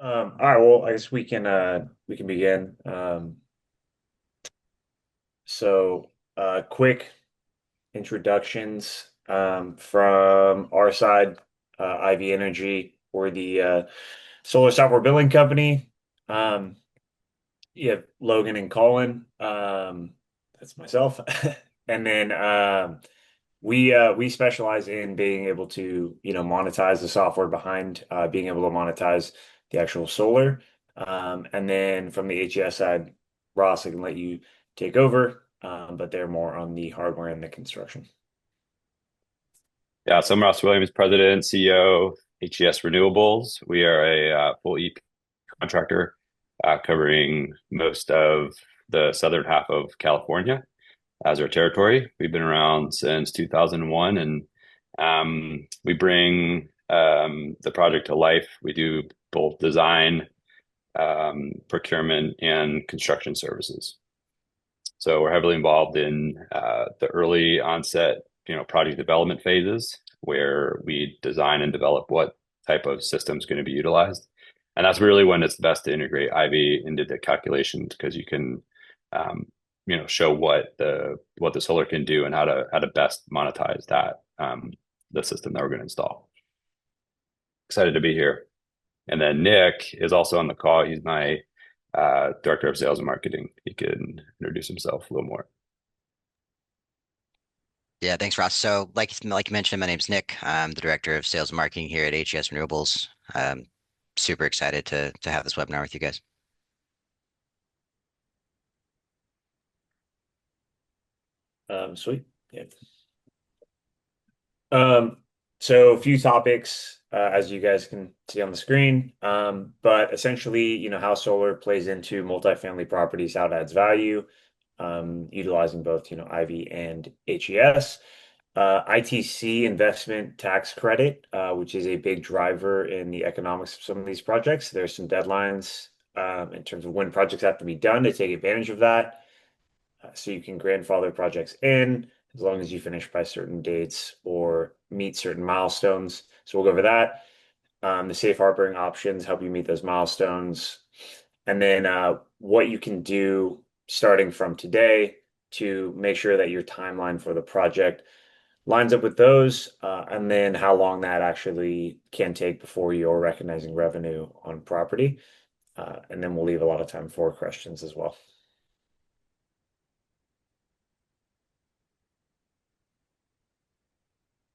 All right, well, I guess we can begin. Quick introductions from our side, IV Energy, or the solar software billing company. Um, you have Logan and Colin. That's myself, and then we specialize in being able to monetize the software behind being able to monetize the actual solar. And then from the HES side, Ross, I can let you take over, but they're more on the hardware and the construction. Yeah, so I'm Ross Williams, President, CEO, HES Renewables. We are a full EP contractor covering most of the southern half of California as our territory. We've been around since 2001, and we bring the project to life. We do both design, procurement, and construction services. So we're heavily involved in the early onset, project development phases where we design and develop what type of system is going to be utilized. And that's really when it's best to integrate IV into the calculations because you can, show what the solar can do and how to best monetize that the system that we're going to install. Excited to be here. And then Nick is also on the call. He's my director of sales and marketing. He can introduce himself a little more. Yeah, thanks, Ross. So, like you mentioned, my name's Nick. I'm the director of sales and marketing here at HES Renewables. Super excited to have this webinar with you guys. Sweet. Yeah. Um, so a few topics, as you guys can see on the screen, but essentially, how solar plays into multifamily properties, how it adds value, utilizing both, IV and HES. ITC investment tax credit, which is a big driver in the economics of some of these projects. There's some deadlines, in terms of when projects have to be done to take advantage of that. So you can grandfather projects in as long as you finish by certain dates or meet certain milestones. So we'll go over that. The safe harboring options help you meet those milestones. And then what you can do starting from today to make sure that your timeline for the project lines up with those, and then how long that actually can take before you're recognizing revenue on property. And then we'll leave a lot of time for questions as well.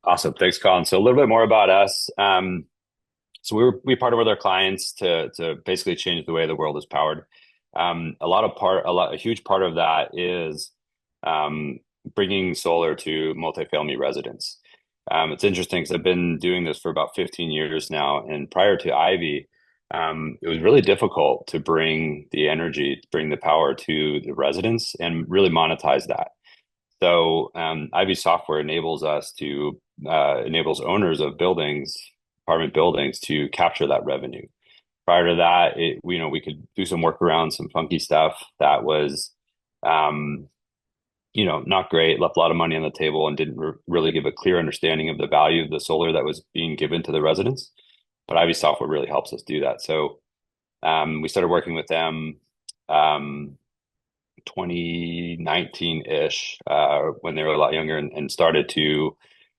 Awesome. Thanks, Colin. So a little bit more about us. So we partner with our clients to basically change the way the world is powered. A huge part of that is bringing solar to multifamily residents. It's interesting because I've been doing this for about 15 years now, and prior to Ivy, it was really difficult to bring the energy, bring the power to the residents, and really monetize that. So Ivy software enables owners of buildings, apartment buildings, to capture that revenue. Prior to that, we could do some work around some funky stuff that was, not great, left a lot of money on the table, and didn't really give a clear understanding of the value of the solar that was being given to the residents. But Ivy software really helps us do that. So we started working with them. 2019-ish, when they were a lot younger, and started to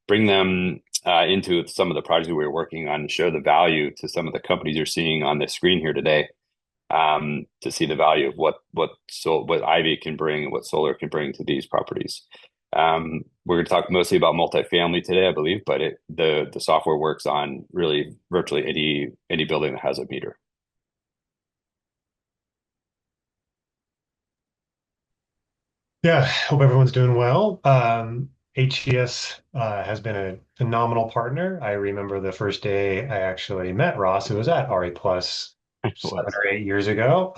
bring them into some of the projects we were working on and show the value to some of the companies you're seeing on the screen here today, to see the value of what Ivy can bring and what solar can bring to these properties. We're going to talk mostly about multifamily today, I believe, but the software works on really virtually any building that has a meter. Yeah, hope everyone's doing well. HES has been a phenomenal partner. I remember the first day I actually met Ross, who was at RE Plus It 7 or 8 years ago.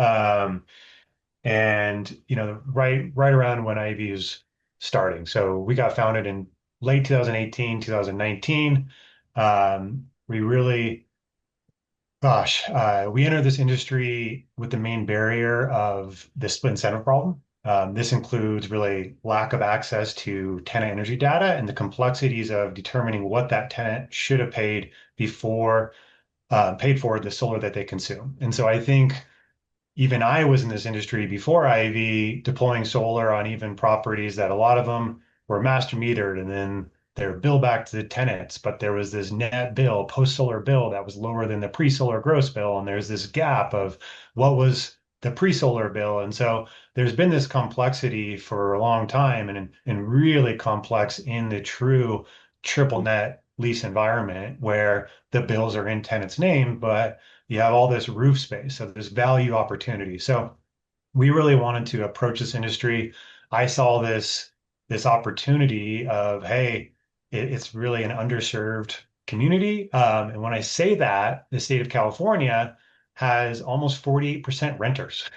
And right around when Ivy was starting. So we got founded in late 2018, 2019. We really, we entered this industry with the main barrier of the split incentive problem. This includes really lack of access to tenant energy data and the complexities of determining what that tenant should have paid before paid for the solar that they consume. And so I think even I was in this industry before IV, deploying solar on even properties that a lot of them were master metered, and then they're billed back to the tenants. But there was this net bill, post-solar bill that was lower than the pre-solar gross bill. And there's this gap of what was the pre-solar bill. And so there's been this complexity for a long time, and really complex in the true triple net lease environment where the bills are in tenant's name, but you have all this roof space, so there's value opportunity. So we really wanted to approach this industry. I saw this opportunity of, hey, it's really an underserved community. And when I say that, the state of California has almost 48% renters.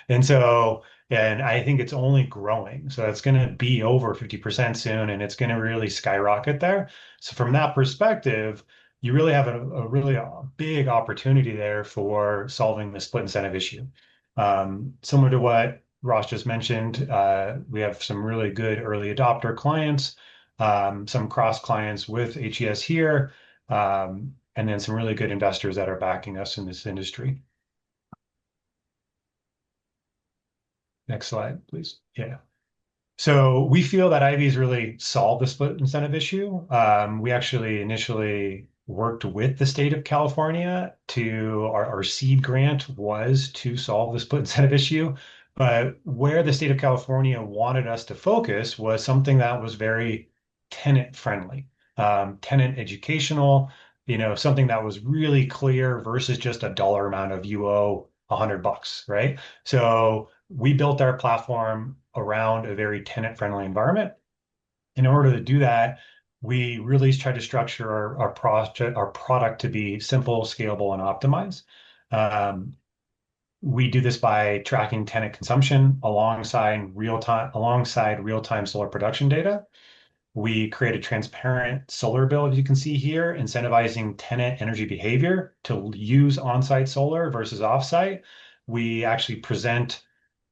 And so, and I think it's only growing. So it's going to be over 50% soon, and it's going to really skyrocket there. So from that perspective, you really have a big opportunity there for solving the split incentive issue. Similar to what Ross just mentioned, we have some really good early adopter clients, some cross clients with HES here, and then some really good investors that are backing us in this industry. Next slide, please. Yeah. So we feel that Ivy's really solved the split incentive issue. We actually initially worked with the state of California to our seed grant was to solve the split incentive issue. But where the state of California wanted us to focus was something that was very tenant friendly, tenant educational, something that was really clear versus just a dollar amount of you owe $100, right? So we built our platform around a very tenant-friendly environment. In order to do that, we really try to structure our product to be simple, scalable, and optimized. We do this by tracking tenant consumption alongside real-time solar production data. We create a transparent solar bill, as you can see here, incentivizing tenant energy behavior to use on-site solar versus off-site. We actually present,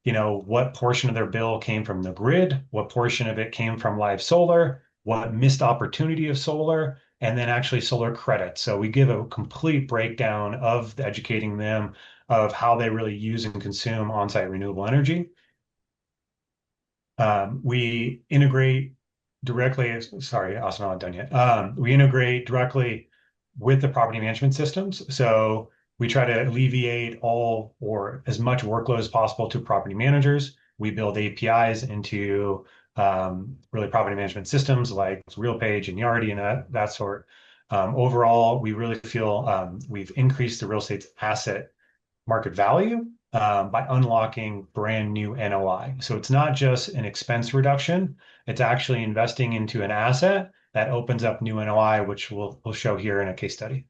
what portion of their bill came from the grid, what portion of it came from live solar, what missed opportunity of solar, and then actually solar credits. So we give a complete breakdown of educating them of how they really use and consume on-site renewable energy. We integrate directly, sorry, also not done yet. We integrate directly with the property management systems. So we try to alleviate all or as much workload as possible to property managers. We build APIs into really property management systems like RealPage and Yardi and that sort. Overall, we really feel we've increased the real estate's asset market value by unlocking brand new NOI. So it's not just an expense reduction, it's actually investing into an asset that opens up new NOI, which we'll show here in a case study.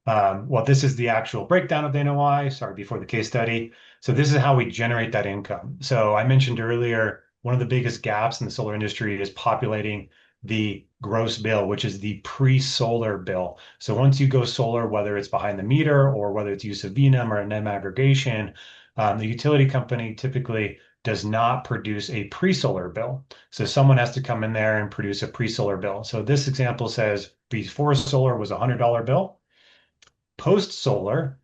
Well, this is the actual breakdown of the NOI, sorry, before the case study. So this is how we generate that income. So I mentioned earlier, one of the biggest gaps in the solar industry is populating the gross bill, which is the pre-solar bill. So once you go solar, whether it's behind the meter or whether it's use of VNEM or a NEM aggregation, the utility company typically does not produce a pre-solar bill. So someone has to come in there and produce a pre-solar bill. So this example says before solar was a $100 bill. Post-solar,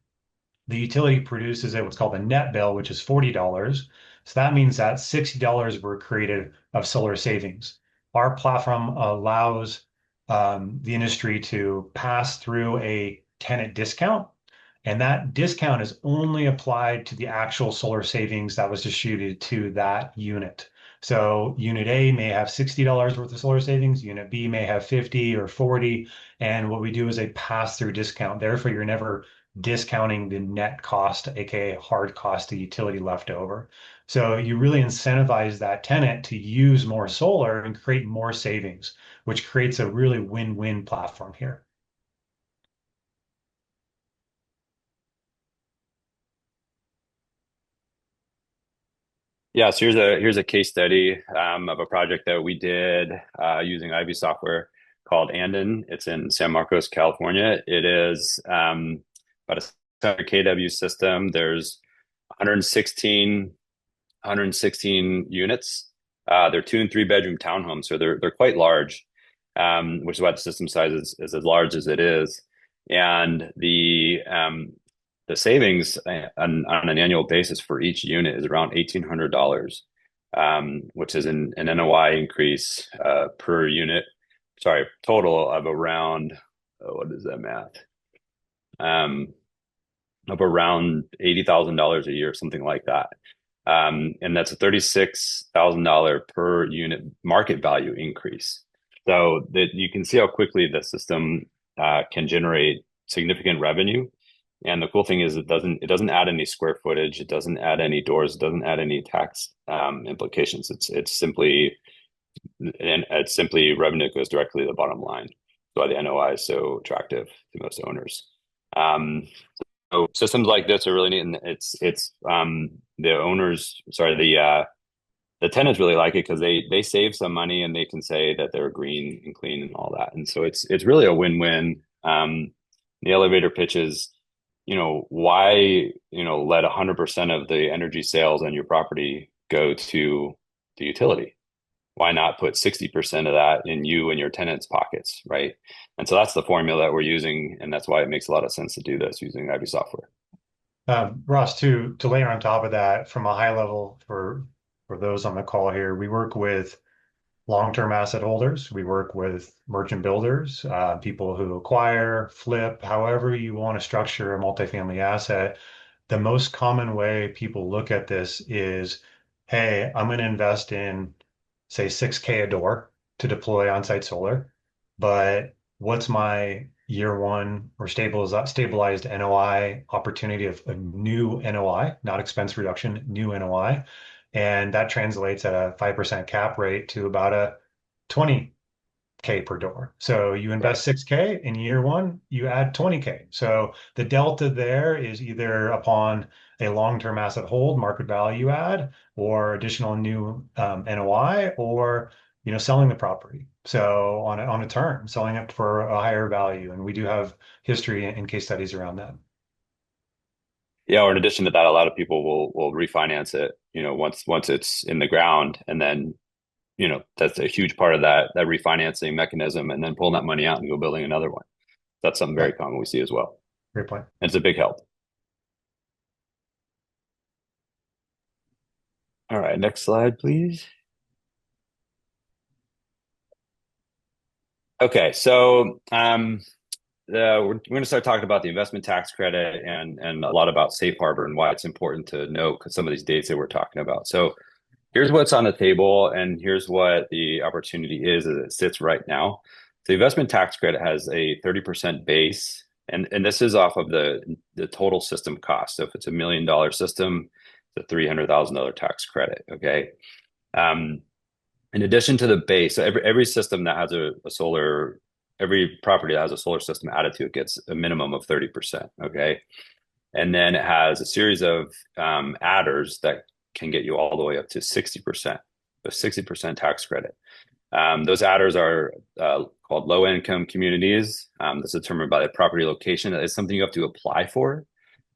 the utility produces what's called a net bill, which is $40. So that means that $60 were created of solar savings. Our platform allows the industry to pass through a tenant discount, and that discount is only applied to the actual solar savings that was distributed to that unit. So unit A may have $60 worth of solar savings, unit B may have 50 or 40, and what we do is a pass-through discount. Therefore, you're never discounting the net cost, aka hard cost of utility left over. So you really incentivize that tenant to use more solar and create more savings, which creates a really win-win platform here. Yeah, so here's a case study of a project that we did using Ivy software called Andon. It's in San Marcos, California. It is about a 700 kW system. There's 116 units. They're 2 and 3 bedroom townhomes, so they're quite large, which is why the system size is as large as it is. And the savings on an annual basis for each unit is around $1,800, which is an NOI increase per unit. Sorry, total of around, what is that math? Of around $80,000 a year, something like that. And that's a $36,000 per unit market value increase. So that you can see how quickly the system can generate significant revenue. And the cool thing is it doesn't add any square footage, it doesn't add any doors, it doesn't add any tax implications. It's simply revenue that goes directly to the bottom line. That's why the NOI is so attractive to most owners. So systems like this are really neat, and the owners, sorry, the tenants really like it because they save some money and they can say that they're green and clean and all that, and so it's really a win-win. The elevator pitches, why let 100% of the energy sales on your property go to the utility? Why not put 60% of that in you and your tenants' pockets, right? And so that's the formula that we're using, and that's why it makes a lot of sense to do this using Ivy software. Ross, to layer on top of that, from a high level for those on the call here, we work with long-term asset holders. We work with merchant builders, people who acquire, flip, however you want to structure a multifamily asset. The most common way people look at this is, hey, I'm going to invest in, say, 6K a door to deploy on-site solar, but what's my year one or stabilized NOI opportunity of a new NOI, not expense reduction, new NOI? And that translates at a 5% cap rate to about a 20K per door. So you invest 6K in year one, you add 20K. So the delta there is either upon a long-term asset hold, market value add, or additional new NOI, or selling the property. So on a turn, selling it for a higher value. And we do have history and case studies around that. Yeah, or in addition to that, a lot of people will refinance it, once it's in the ground, and then that's a huge part of that refinancing mechanism, and then pulling that money out and go building another one. That's something very common we see as well. Great point. And it's a big help. All right, next slide, please. Okay, so we're going to start talking about the investment tax credit and a lot about safe harbor and why it's important to know some of these dates that we're talking about. So here's what's on the table, and here's what the opportunity is as it sits right now. The investment tax credit has a 30% base, and this is off of the total system cost. So if it's $1 million system, it's a $300,000 tax credit. Okay. In addition to the base, so every system that has a solar, every property that has a solar system added to it gets a minimum of 30%. Okay. And then it has a series of adders that can get you all the way up to 60%, the 60% tax credit. Those adders are called low income communities. That's determined by the property location. It's something you have to apply for.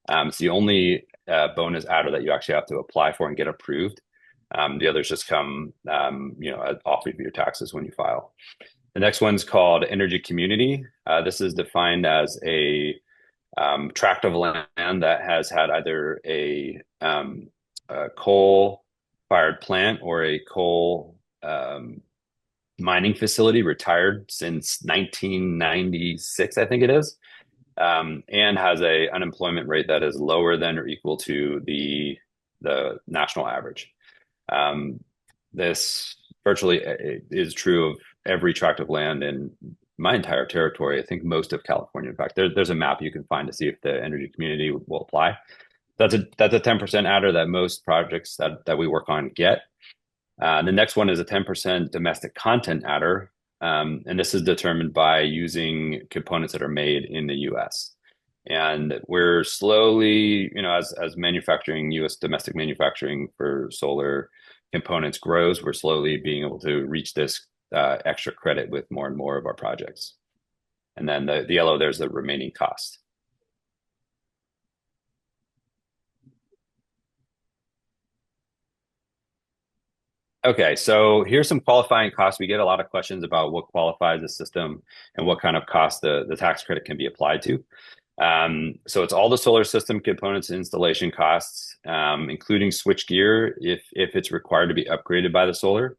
It's the only bonus adder that you actually have to apply for and get approved. The others just come, off of your taxes when you file. The next one's called energy community. This is defined as a tract of land that has had either a coal-fired plant or a coal mining facility retired since 1996, I think it is, and has a unemployment rate that is lower than or equal to the national average. This virtually is true of every tract of land in my entire territory. I think most of California. In fact, there's a map you can find to see if the energy community will apply. That's a 10% adder that most projects that we work on get. The next one is a 10% domestic content adder, and this is determined by using components that are made in the U.S. And we're slowly, as manufacturing, U.S. domestic manufacturing for solar components grows, we're slowly being able to reach this extra credit with more and more of our projects. And then the yellow, there's the remaining cost. Okay, so here's some qualifying costs. We get a lot of questions about what qualifies the system and what kind of cost the tax credit can be applied to. So it's all the solar system components and installation costs, including switch gear if it's required to be upgraded by the solar.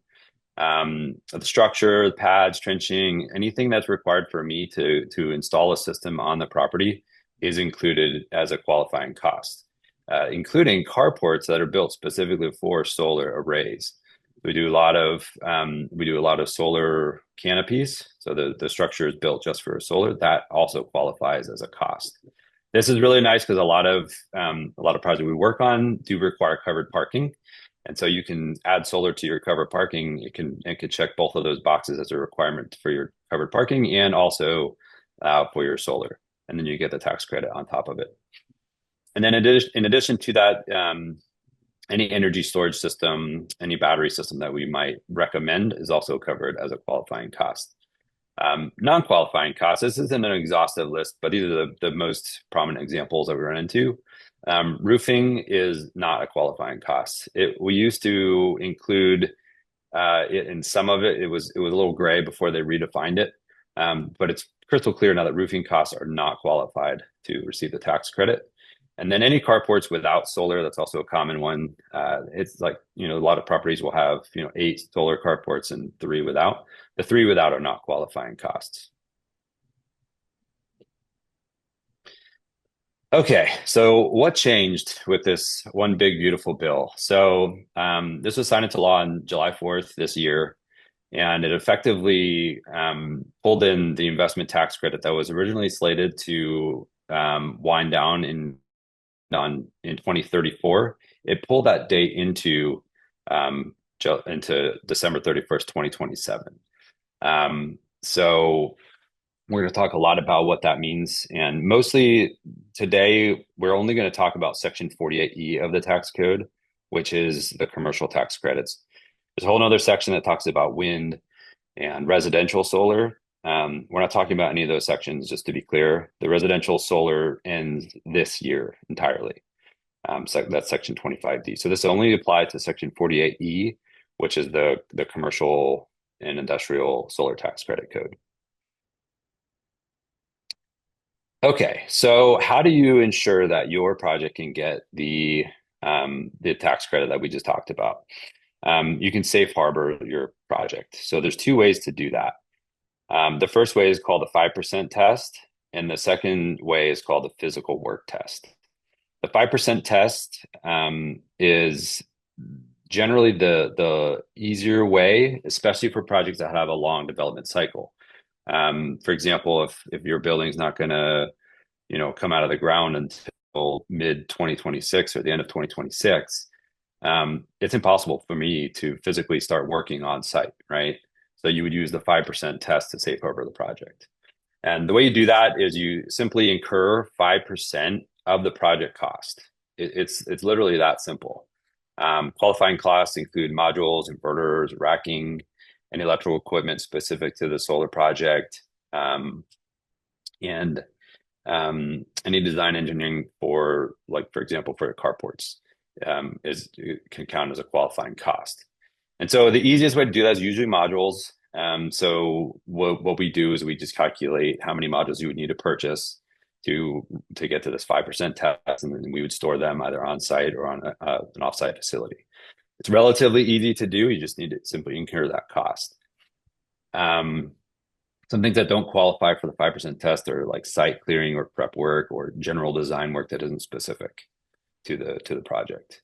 The structure, the pads, trenching, anything that's required for me to install a system on the property is included as a qualifying cost, including carports that are built specifically for solar arrays. We do a lot of solar canopies. So the structure is built just for solar. That also qualifies as a cost. This is really nice because a lot of projects we work on do require covered parking. And so you can add solar to your covered parking. It can check both of those boxes as a requirement for your covered parking and also for your solar. And then you get the tax credit on top of it. And then in addition to that, any energy storage system, any battery system that we might recommend is also covered as a qualifying cost. Non-qualifying costs, this isn't an exhaustive list, but these are the most prominent examples that we run into. Roofing is not a qualifying cost. We used to include it in some of it. It was a little gray before they redefined it, but it's crystal clear now that roofing costs are not qualified to receive the tax credit. And then any carports without solar, that's also a common one. It's like, a lot of properties will have, 8 solar carports and 3 without. The 3 without are not qualifying costs. Okay, so what changed with this one big beautiful bill? So this was signed into law on July 4th this year, and it effectively pulled in the investment tax credit that was originally slated to wind down in 2034. It pulled that date into December 31st, 2027. So we're going to talk a lot about what that means. And mostly today, we're only going to talk about Section 48E of the tax code, which is the commercial tax credits. There's a whole other section that talks about wind and residential solar. We're not talking about any of those sections, just to be clear. The residential solar ends this year entirely. So that's Section 25D. So this only applies to Section 48E, which is the commercial and industrial solar tax credit code. Okay, so how do you ensure that your project can get the tax credit that we just talked about? You can safe harbor your project. So there's 2 ways to do that. The first way is called the 5% test, and the second way is called the physical work test. The 5% test is generally the easier way, especially for projects that have a long development cycle. For example, if your building's not going to, come out of the ground until mid 2026 or the end of 2026, it's impossible for me to physically start working on site, right? So you would use the 5% test to safe harbor the project. And the way you do that is you simply incur 5% of the project cost. It's literally that simple. Qualifying costs include modules, inverters, racking, and electrical equipment specific to the solar project, and any design engineering for example, for carports can count as a qualifying cost. And so the easiest way to do that is usually modules. So what we do is we just calculate how many modules you would need to purchase to get to this 5% test, and then we would store them either on site or on an offsite facility. It's relatively easy to do. You just need to simply incur that cost. Some things that don't qualify for the 5% test are like site clearing or prep work or general design work that isn't specific to the project.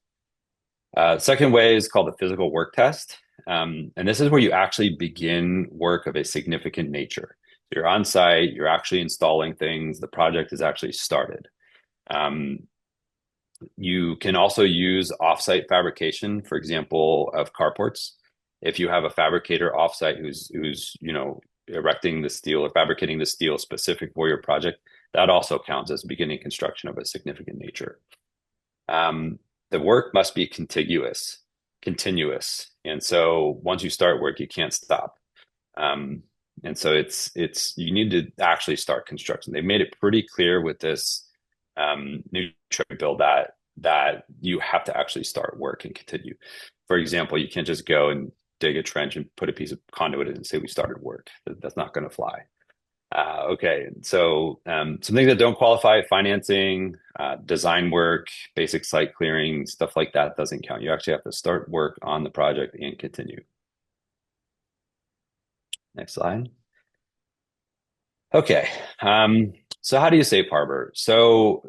Second way is called the physical work test. And this is where you actually begin work of a significant nature. You're on site, you're actually installing things, the project is actually started. You can also use offsite fabrication, for example, of carports. If you have a fabricator offsite who's erecting the steel or fabricating the steel specific for your project, that also counts as beginning construction of a significant nature. The work must be continuous. And so once you start work, you can't stop. And so you need to actually start construction. They made it pretty clear with this new trade bill that you have to actually start work and continue. for example, you can't just go and dig a trench and put a piece of conduit in and say we started work. That's not going to fly. Okay, so some things that don't qualify: financing, design work, basic site clearing, stuff like that doesn't count. You actually have to start work on the project and continue. Next slide. Okay, so how do you safe harbor? So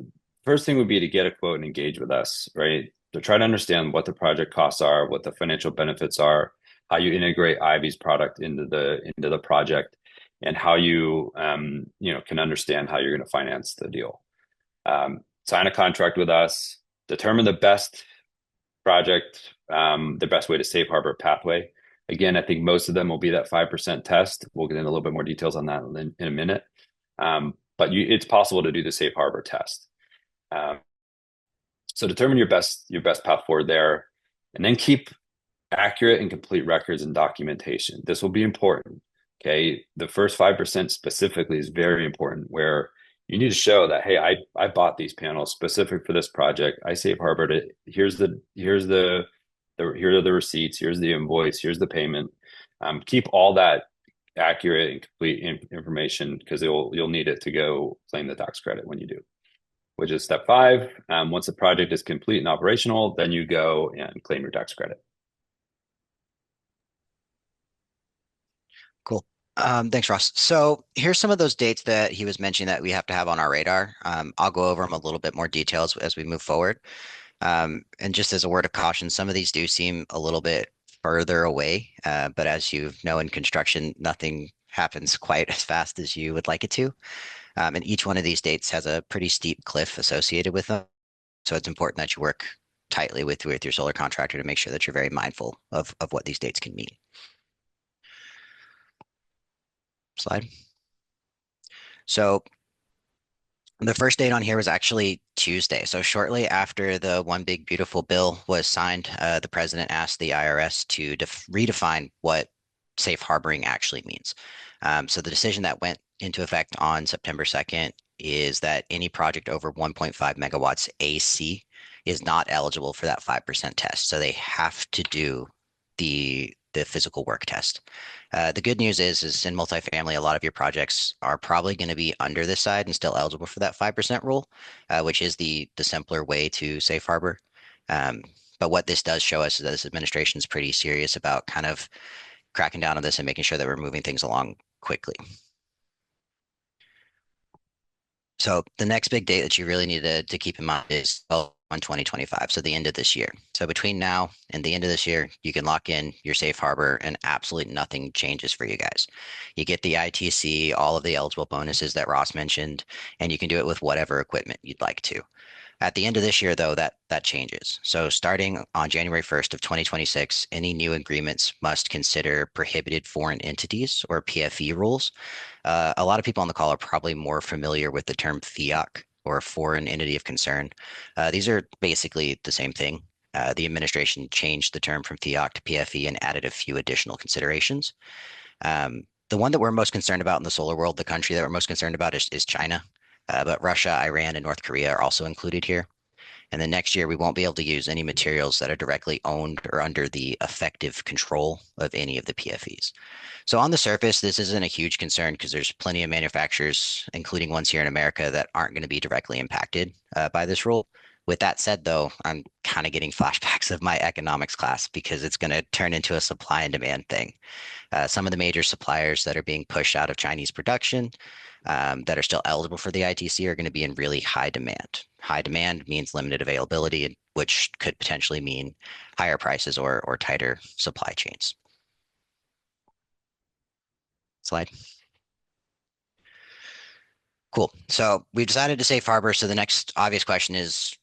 first thing would be to get a quote and engage with us, right? To try to understand what the project costs are, what the financial benefits are, how you integrate Ivy's product into the project, and how you can understand how you're going to finance the deal. Sign a contract with us, determine the best project, the best way to safe harbor pathway. Again, I think most of them will be that 5% test. We'll get into a little bit more details on that in a minute. But it's possible to do the safe harbor test. So determine your best path forward there, and then keep accurate and complete records and documentation. This will be important. Okay, the first 5% specifically is very important, where you need to show that, hey, I bought these panels specific for this project. I safe harbored it. Here are the receipts. Here's the invoice. Here's the payment. Keep all that accurate and complete information, because you'll need it to go claim the tax credit when you do, which is step 5. Once the project is complete and operational, then you go and claim your tax credit. Cool. Thanks, Ross. So here's some of those dates that he was mentioning that we have to have on our radar. I'll go over them a little bit more details as we move forward. And just as a word of caution, some of these do seem a little bit further away, but as you know, in construction, nothing happens quite as fast as you would like it to. And each one of these dates has a pretty steep cliff associated with them. So it's important that you work tightly with your solar contractor to make sure that you're very mindful of what these dates can mean. Slide. So the first date on here was actually Tuesday. So shortly after the One Big Beautiful Bill was signed, the president asked the IRS to redefine what safe harboring actually means. So the decision that went into effect on September 2nd is that any project over 1.5 megawatts AC is not eligible for that 5% test. So they have to do the physical work test. The good news is in multifamily, a lot of your projects are probably going to be under this side and still eligible for that 5% rule, which is the simpler way to safe harbor. But what this does show us is that this administration is pretty serious about kind of cracking down on this and making sure that we're moving things along quickly. So the next big date that you really need to keep in mind is on 2025, so the end of this year. So between now and the end of this year, you can lock in your safe harbor and absolutely nothing changes for you guys. You get the ITC, all of the eligible bonuses that Ross mentioned, and you can do it with whatever equipment you'd like to. At the end of this year, though, that changes. So starting on January 1st of 2026, any new agreements must consider prohibited foreign entities, or PFE rules. A lot of people on the call are probably more familiar with the term FEOC, or foreign entity of concern. These are basically the same thing. The administration changed the term from FEOC to PFE and added a few additional considerations. The one that we're most concerned about in the solar world, the country that we're most concerned about is China. But Russia, Iran, and North Korea are also included here. And then next year, we won't be able to use any materials that are directly owned or under the effective control of any of the PFEs. So on the surface, this isn't a huge concern because there's plenty of manufacturers, including ones here in America, that aren't going to be directly impacted by this rule. With that said, though, I'm kind of getting flashbacks of my economics class because it's going to turn into a supply and demand thing. Some of the major suppliers that are being pushed out of Chinese production that are still eligible for the ITC are going to be in really high demand. High demand means limited availability, which could potentially mean higher prices or tighter supply chains. Slide. Cool. So we've decided to safe harbor. So the next obvious question is,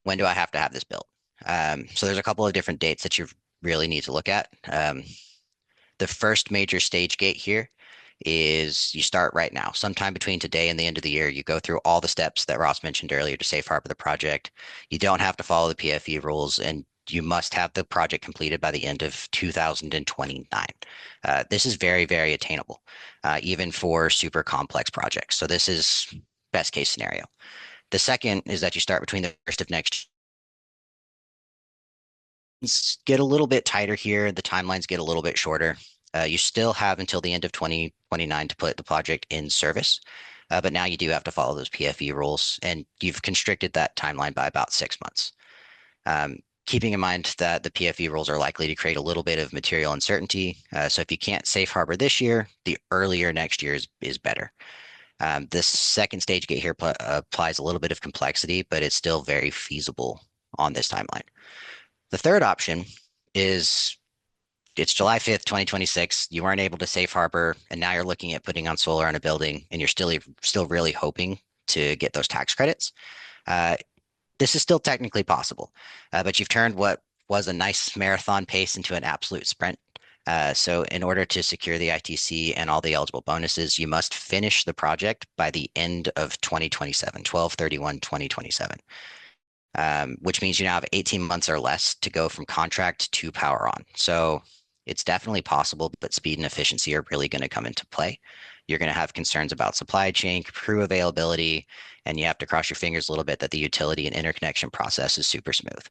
when do I have to have this built? So there's a couple of different dates that you really need to look at. The first major stage gate here is you start right now. Sometime between today and the end of the year, you go through all the steps that Ross mentioned earlier to safe harbor the project. You don't have to follow the PFE rules, and you must have the project completed by the end of 2029. This is very, very attainable, even for super complex projects. So this is best case scenario. The second is that you start between the first of next get a little bit tighter here. The timelines get a little bit shorter. You still have until the end of 2029 to put the project in service. But now you do have to follow those PFE rules, and you've constricted that timeline by about 6 months. Um, Keeping in mind that the PFE rules are likely to create a little bit of material uncertainty. So if you can't safe harbor this year, the earlier next year is better. This second stage gate here applies a little bit of complexity, but it's still very feasible on this timeline. The third option is it's July 5th, 2026. You weren't able to safe harbor, and now you're looking at putting on solar on a building, and you're still really hoping to get those tax credits. Uh, this is still technically possible, but you've turned what was a nice marathon pace into an absolute sprint. So in order to secure the ITC and all the eligible bonuses, you must finish the project by the end of 2027, 12/31/2027, which means you now have 18 months or less to go from contract to power on. So it's definitely possible, but speed and efficiency are really going to come into play. You're going to have concerns about supply chain, crew availability, and you have to cross your fingers a little bit that the utility and interconnection process is super smooth.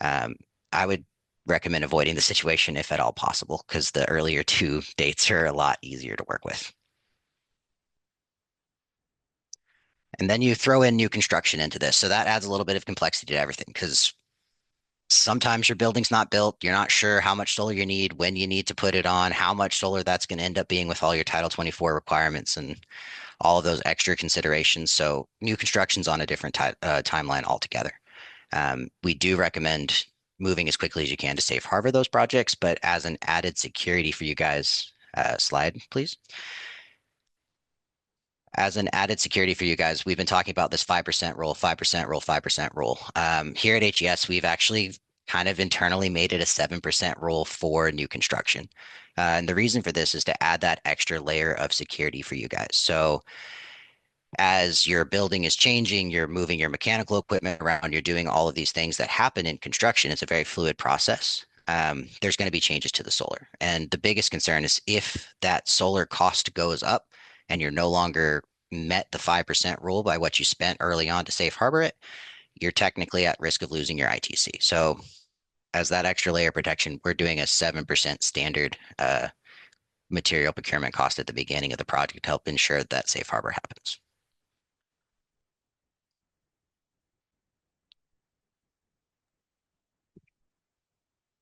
I would recommend avoiding the situation if at all possible, because the earlier two dates are a lot easier to work with. And then you throw in new construction into this. So that adds a little bit of complexity to everything because sometimes your building's not built. You're not sure how much solar you need, when you need to put it on, how much solar that's going to end up being with all your Title 24 requirements and all of those extra considerations. So new construction's on a different timeline altogether. We do recommend moving as quickly as you can to safe harbor those projects, but as an added security for you guys, slide, please. As an added security for you guys, we've been talking about this 5% rule, 5% rule, 5% rule. Here at HES, we've actually kind of internally made it a 7% rule for new construction. And the reason for this is to add that extra layer of security for you guys. So as your building is changing, you're moving your mechanical equipment around, you're doing all of these things that happen in construction. It's a very fluid process. There's going to be changes to the solar. And the biggest concern is if that solar cost goes up and you're no longer met the 5% rule by what you spent early on to safe harbor it, you're technically at risk of losing your ITC. So as that extra layer of protection, we're doing a 7% standard material procurement cost at the beginning of the project to help ensure that safe harbor happens.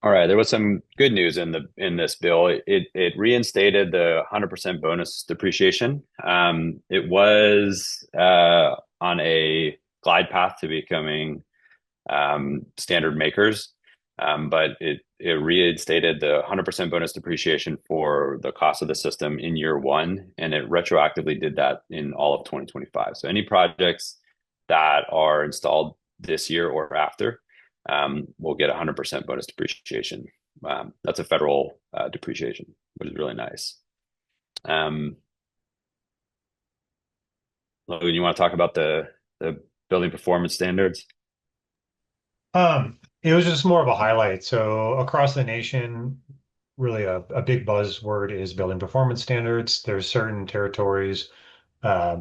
All right, there was some good news in this bill. It reinstated the 100% bonus depreciation. It was on a glide path to becoming standard makers, but it reinstated the 100% bonus depreciation for the cost of the system in year one, and it retroactively did that in all of 2025. So any projects that are installed this year or after will get 100% bonus depreciation. That's a federal depreciation, which is really nice. Logan, you want to talk about the building performance standards? It was just more of a highlight. So across the nation, really a big buzzword is building performance standards. There's certain territories that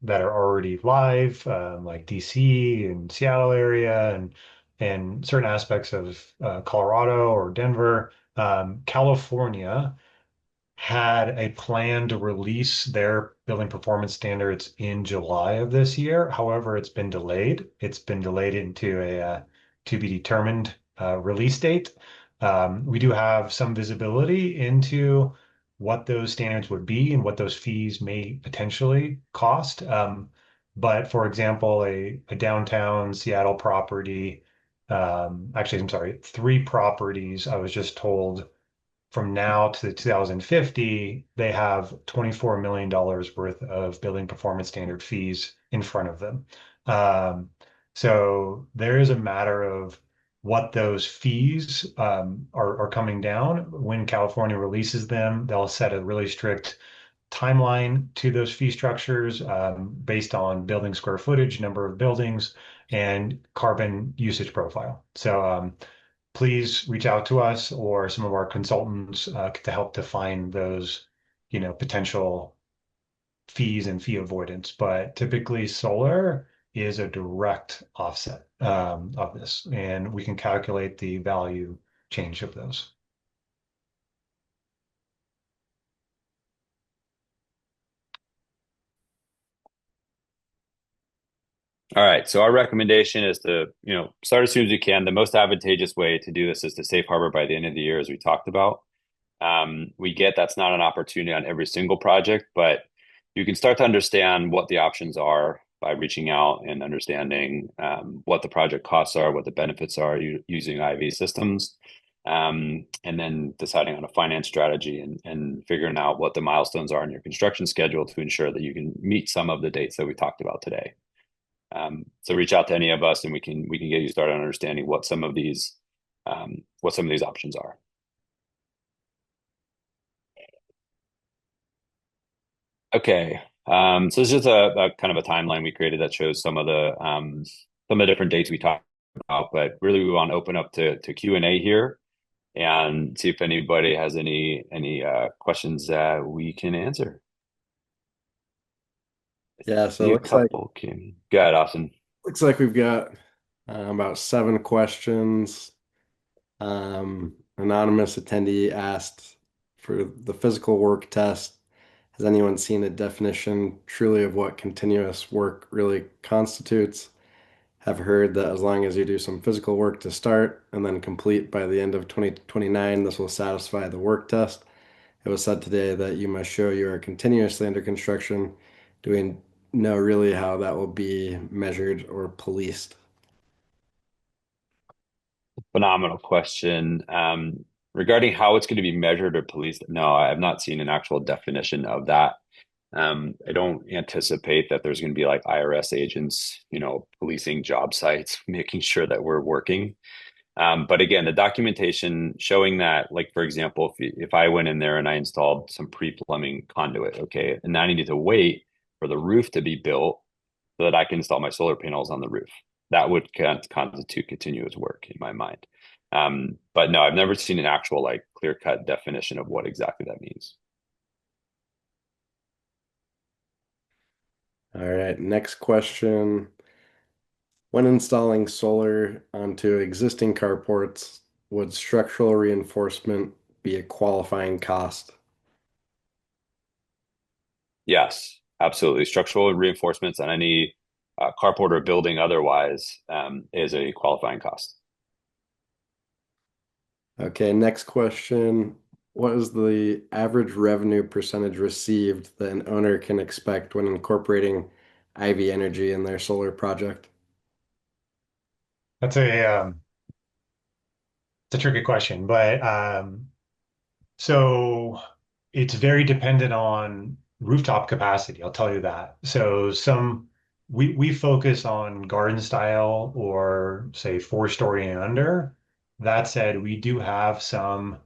are already live, like DC and Seattle area, and certain aspects of Colorado or Denver. California had a plan to release their building performance standards in July of this year. However, it's been delayed. It's been delayed into a to be determined release date. We do have some visibility into what those standards would be and what those fees may potentially cost. But for example, a downtown Seattle property, actually, I'm sorry, three properties, I was just told from now to 2050, they have $24 million worth of building performance standard fees in front of them. So there is a matter of what those fees are coming down. When California releases them, they'll set a really strict timeline to those fee structures based on building square footage, number of buildings, and carbon usage profile. So please reach out to us or some of our consultants to help define those, potential fees and fee avoidance. But typically, solar is a direct offset of this, and we can calculate the value change of those. All right. So our recommendation is to, start as soon as you can. The most advantageous way to do this is to safe harbor by the end of the year, as we talked about. We get that's not an opportunity on every single project, but you can start to understand what the options are by reaching out and understanding what the project costs are, what the benefits are using IV systems, and then deciding on a finance strategy and figuring out what the milestones are in your construction schedule to ensure that you can meet some of the dates that we talked about today. So reach out to any of us, and we can get you started on understanding what some of these options are. Okay. So it's just a kind of a timeline we created that shows some of the different dates we talked about, but really we want to open up to Q&A here and see if anybody has any questions that we can answer. Yeah, so See it a couple came. Go ahead, Austin. looks like we've got about 7 questions. Anonymous attendee asked for the physical work test. Has anyone seen a definition truly of what continuous work really constitutes? Have heard that as long as you do some physical work to start and then complete by the end of 2029, this will satisfy the work test. It was said today that you must show you are continuously under construction. Do we know really how that will be measured or policed? Phenomenal question. Regarding how it's going to be measured or policed, no, I have not seen an actual definition of that. I don't anticipate that there's going to be like IRS agents, policing job sites, making sure that we're working. But again, the documentation showing that, like, for example, if I went in there and I installed some pre-plumbing conduit, okay, and I needed to wait for the roof to be built so that I can install my solar panels on the roof, that would constitute continuous work in my mind. But no, I've never seen an actual like clear-cut definition of what exactly that means. All right, next question. When installing solar onto existing carports, would structural reinforcement be a qualifying cost? Yes, absolutely. Structural reinforcements on any carport or building otherwise is a qualifying cost. Okay, next question. What is the average revenue percentage received that an owner can expect when incorporating IV energy in their solar project? That's it's a tricky question, but so it's very dependent on rooftop capacity, I'll tell you that. So we focus on garden style or say 4-story and under. That said, we do have some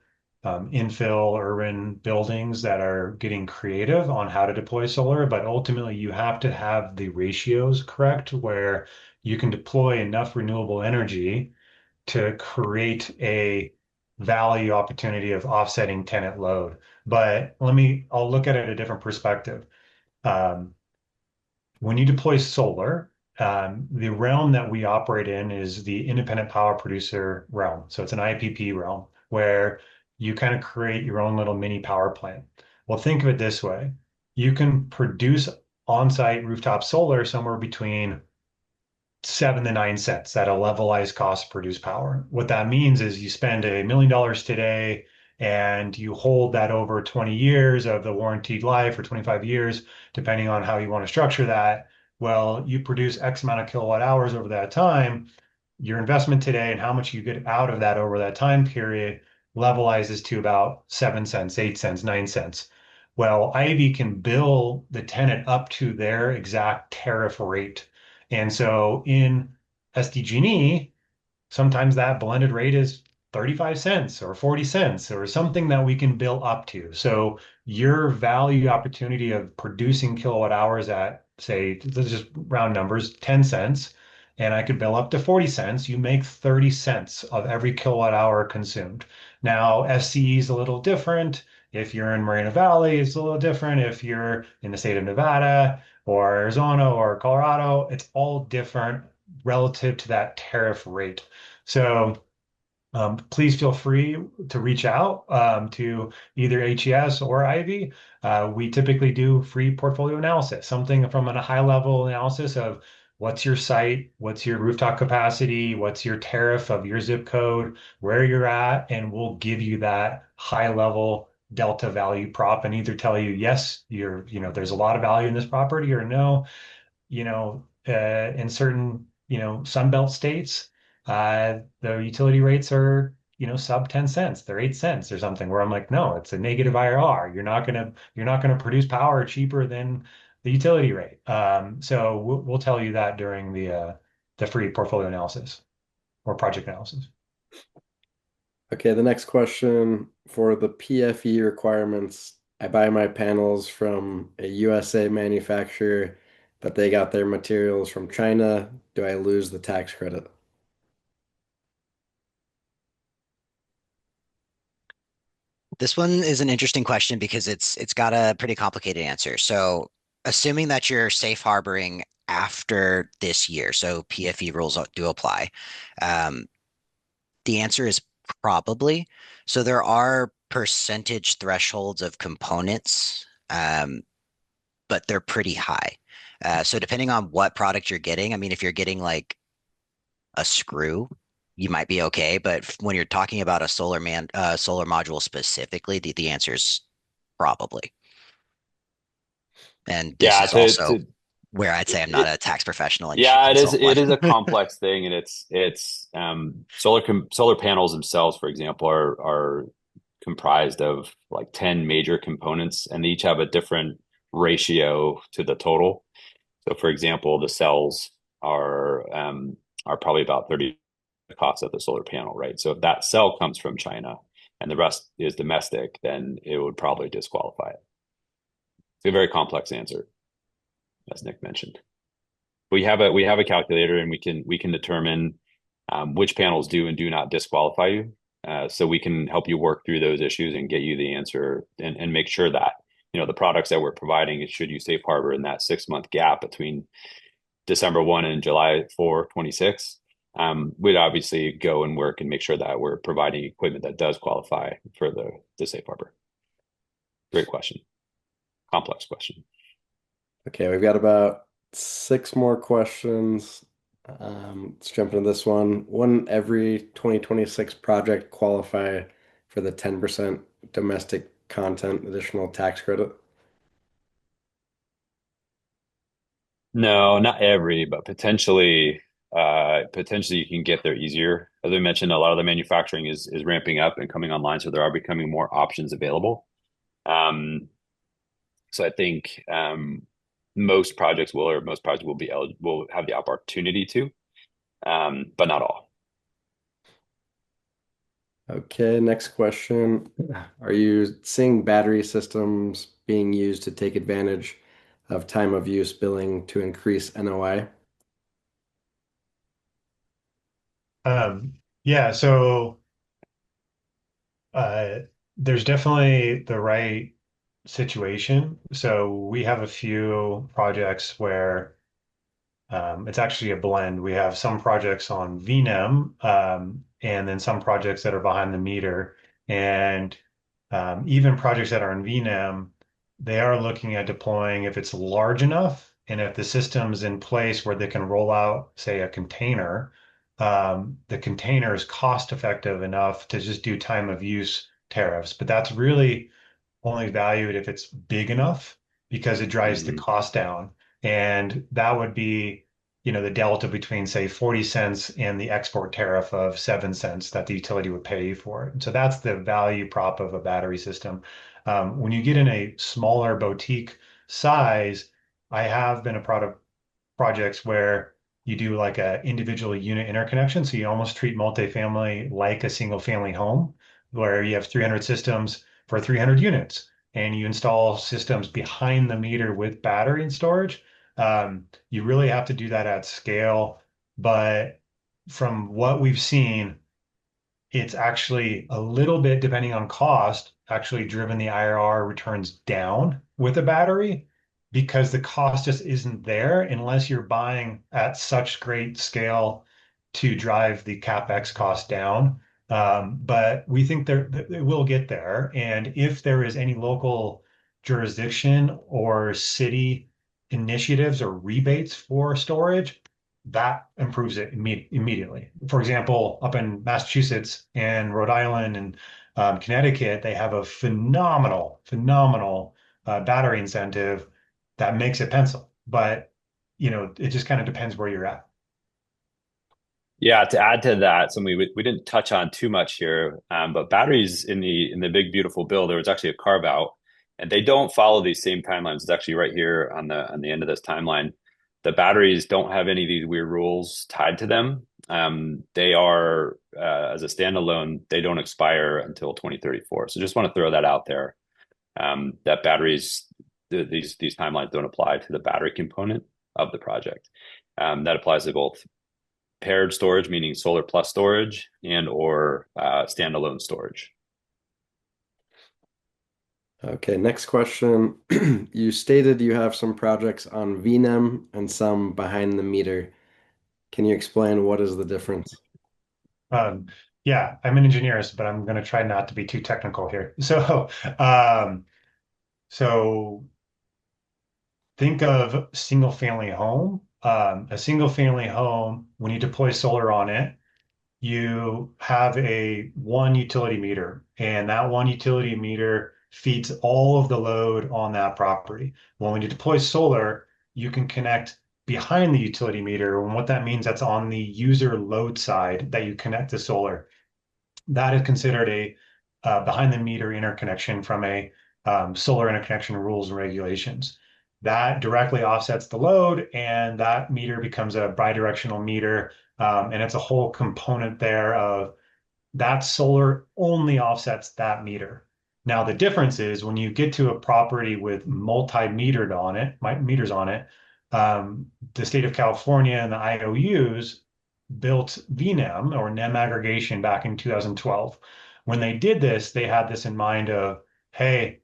infill urban buildings that are getting creative on how to deploy solar, but ultimately you have to have the ratios correct where you can deploy enough renewable energy to create a value opportunity of offsetting tenant load. But I'll look at it a different perspective. Um, when you deploy solar, the realm that we operate in is the independent power producer realm. So it's an IPP realm where you kind of create your own little mini power plant. Well, think of it this way. You can produce on-site rooftop solar somewhere between 7 to 9 cents at a levelized cost to produce power. What that means is you spend $1 million today and you hold that over 20 years of the warranted life or 25 years, depending on how you want to structure that. Well, you produce X amount of kilowatt hours over that time. Your investment today and how much you get out of that over that time period levelizes to about 7 cents, 8 cents, 9 cents. Well, Ivy can bill the tenant up to their exact tariff rate. And so in SDG&E, sometimes that blended rate is 35 cents or 40 cents or something that we can bill up to. So your value opportunity of producing kilowatt hours at, say, let's just round numbers, 10 cents, and I could bill up to 40 cents, you make 30 cents of every kilowatt hour consumed. Now, FCE is a little different. If you're in Moreno Valley, it's a little different. If you're in the state of Nevada or Arizona or Colorado, it's all different relative to that tariff rate. So please feel free to reach out to either HES or Ivy. We typically do free portfolio analysis, something from a high level analysis of what's your site, what's your rooftop capacity, what's your tariff of your zip code, where you're at, and we'll give you that high level delta value prop and either tell you, yes, there's a lot of value in this property or no, in certain, Sunbelt states, the utility rates are, sub 10 cents. They're 8 cents or something where I'm like, no, it's a negative IRR. You're not gonna produce power cheaper than the utility rate. So we'll tell you that during the free portfolio analysis or project analysis. Okay, the next question for the PFE requirements. I buy my panels from a USA manufacturer, but they got their materials from China. Do I lose the tax credit? This one is an interesting question because it's got a pretty complicated answer. So, assuming that you're safe harboring after this year, so PFE rules do apply, um, the answer is probably. So there are percentage thresholds of components, but they're pretty high. So depending on what product you're getting, I mean, if you're getting like a screw, you might be okay. But when you're talking about a solar module specifically, the answer is probably. And this Yeah, is also where I'd say I'm not it, a tax professional and yeah, shouldn't consult one. it is a complex thing, and it's solar panels themselves, for example, are comprised of like 10 major components, and they each have a different ratio to the total. So, for example, the cells are probably about 30 the cost of the solar panel, right? So if that cell comes from China and the rest is domestic, then it would probably disqualify it. It's a very complex answer, as Nick mentioned. We have a calculator, and we can determine which panels do and do not disqualify you. So we can help you work through those issues and get you the answer and make sure that the products that we're providing, should you safe harbor in that 6 month gap between December 1 and July 4, 26, we'd obviously go and work and make sure that we're providing equipment that does qualify for the safe harbor. Great question. Complex question. Okay, we've got about 6 more questions. Let's jump into this one. Wouldn't every 2026 project qualify for the 10% domestic content additional tax credit? No, not every, but potentially you can get there easier. As I mentioned, a lot of the manufacturing is ramping up and coming online, so there are becoming more options available. So I think most projects will be eligible, will have the opportunity to, but not all. Okay, next question. Are you seeing battery systems being used to take advantage of time of use billing to increase NOI? Yeah, so uh, there's definitely the right situation. So we have a few projects where it's actually a blend. We have some projects on VNEM, and then some projects that are behind the meter. And even projects that are in VNEM, they are looking at deploying if it's large enough and if the system's in place where they can roll out, say, a container, the container is cost effective enough to just do time of use tariffs. But that's really only valued if it's big enough because it drives the Mhm. cost down. And that would be, the delta between, say, 40 cents and the export tariff of 7 cents that the utility would pay you for it. And so that's the value prop of a battery system. When you get in a smaller boutique size, I have been a product projects where you do like a individual unit interconnection. So you almost treat multifamily like a single family home where you have 300 systems for 300 units and you install systems behind the meter with battery and storage. You really have to do that at scale. But from what we've seen, it's actually a little bit, depending on cost, actually driven the IRR returns down with a battery because the cost just isn't there unless you're buying at such great scale to drive the CapEx cost down. But we think it will get there. And if there is any local jurisdiction or city initiatives or rebates for storage, that improves it immediately. For example, up in Massachusetts and Rhode Island and Connecticut, they have a phenomenal battery incentive that makes it pencil. But it just kind of depends where you're at. Yeah, to add to that, something we didn't touch on too much here, but batteries in the big beautiful bill, there was actually a carve out, and they don't follow these same timelines. It's actually right here on the end of this timeline. The batteries don't have any of these weird rules tied to them. They are as a standalone, they don't expire until 2034. So just want to throw that out there. That batteries, these timelines don't apply to the battery component of the project. That applies to both paired storage, meaning solar plus storage, and or standalone storage. Okay, next question. You stated you have some projects on VNEM and some behind the meter. Can you explain what is the difference? Um, yeah, I'm an engineer, but I'm going to try not to be too technical here. Um, so think of single family home. A single family home, when you deploy solar on it, you have a one utility meter, and that one utility meter feeds all of the load on that property. Well, when you deploy solar, you can connect behind the utility meter. And what that means, that's on the user load side that you connect to solar. That is considered a behind the meter interconnection from a solar interconnection rules and regulations. That directly offsets the load, and that meter becomes a bidirectional meter. And it's a whole component there of that solar only offsets that meter. Now, the difference is when you get to a property with multi-metered on it, meters on it, the state of California and the IOUs built VNEM or NEM aggregation back in 2012. When they did this, they had this in mind of, hey,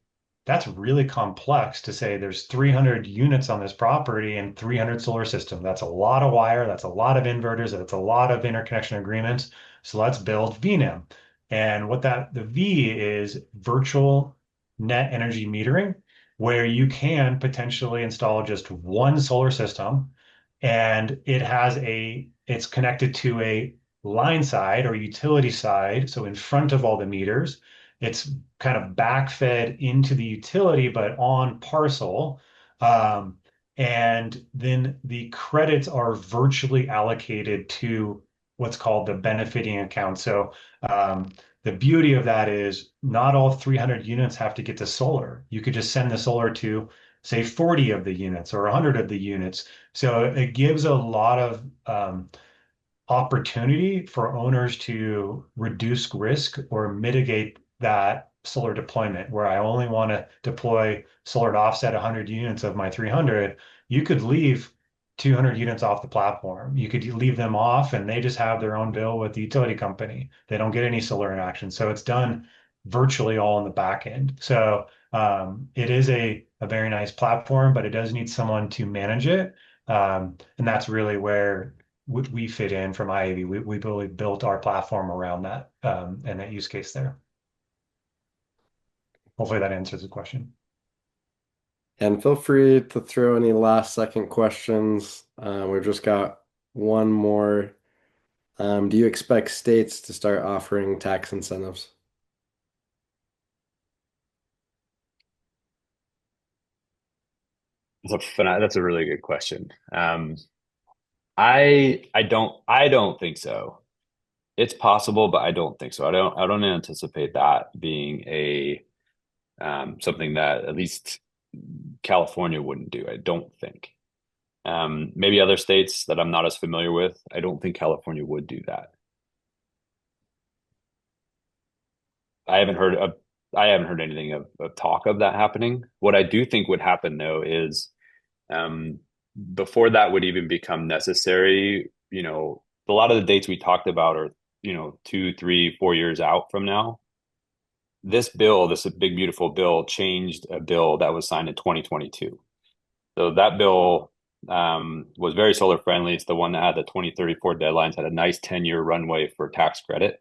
that's really complex to say there's 300 units on this property and 300 solar systems. That's a lot of wire. That's a lot of inverters. That's a lot of interconnection agreements. So let's build VNEM. And the V is virtual net energy metering, where you can potentially install just one solar system and it's connected to a line side or utility side. So in front of all the meters, it's kind of backfed into the utility, but on parcel. Um, and then the credits are virtually allocated to what's called the benefiting account. So the beauty of that is not all 300 units have to get to solar. You could just send the solar to, say, 40 of the units or 100 of the units. So it gives a lot of opportunity for owners to reduce risk or mitigate that solar deployment where I only want to deploy solar to offset 100 units of my 300. You could leave 200 units off the platform. You could leave them off and they just have their own bill with the utility company. They don't get any solar interaction. So it's done virtually all in the back end. So it is a very nice platform, but it does need someone to manage it. And that's really where we fit in from IAV. We really built our platform around that and that use case there. Hopefully that answers the question. And feel free to throw any last second questions. We've just got one more. Do you expect states to start offering tax incentives? That's a really good question. I don't think so. It's possible, but I don't think so. I don't anticipate that being a something that at least California wouldn't do. I don't think. Maybe other states that I'm not as familiar with. I don't think California would do that. I haven't heard of I haven't heard anything of talk of that happening. What I do think would happen though is um, before that would even become necessary, a lot of the dates we talked about are, 2, 3, 4 years out from now. This bill, this big, beautiful bill, changed a bill that was signed in 2022. So that bill was very solar friendly. It's the one that had the 2034 deadlines, had a nice 10-year runway for tax credit.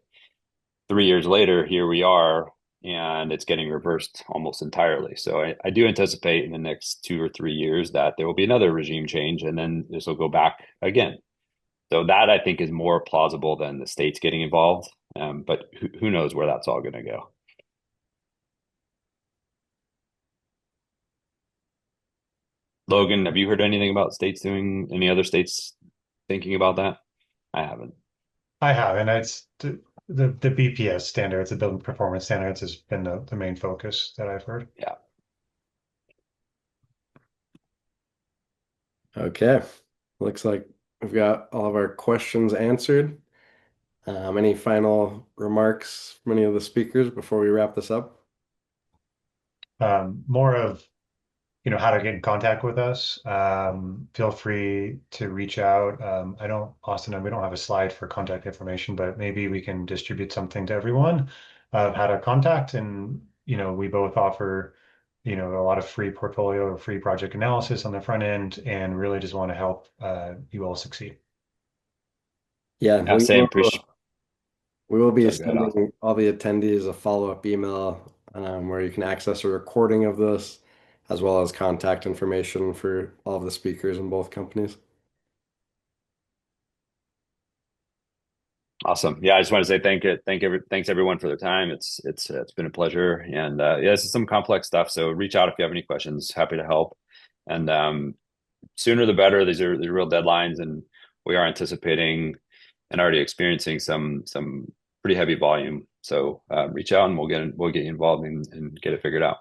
3 years later, here we are, and it's getting reversed almost entirely. So I do anticipate in the next 2 or 3 years that there will be another regime change, and then this will go back again. So that I think is more plausible than the states getting involved. But who knows where that's all going to go? Logan, have you heard anything about states doing any other states thinking about that? I haven't. I have, and it's the BPS standards, the building performance standards, has been the main focus that I've heard. Yeah. Okay. Looks like we've got all of our questions answered. Any final remarks from any of the speakers before we wrap this up? More of how to get in contact with us. Feel free to reach out. Austin, we don't have a slide for contact information, but maybe we can distribute something to everyone of how to contact. And, we both offer, a lot of free portfolio or free project analysis on the front end and really just want to help you all succeed. Yeah, Yeah, same. Appreciate. we will be Sorry, go ahead, Austin. sending all the attendees a follow-up email where you can access a recording of this, as well as contact information for all of the speakers in both companies. Awesome. Yeah, I just want to say thanks everyone for their time. It's been a pleasure, and yeah, this is some complex stuff. So reach out if you have any questions. Happy to help. And sooner the better. These are the real deadlines, and we are anticipating and already experiencing some pretty heavy volume. So reach out, and we'll get you involved and get it figured out.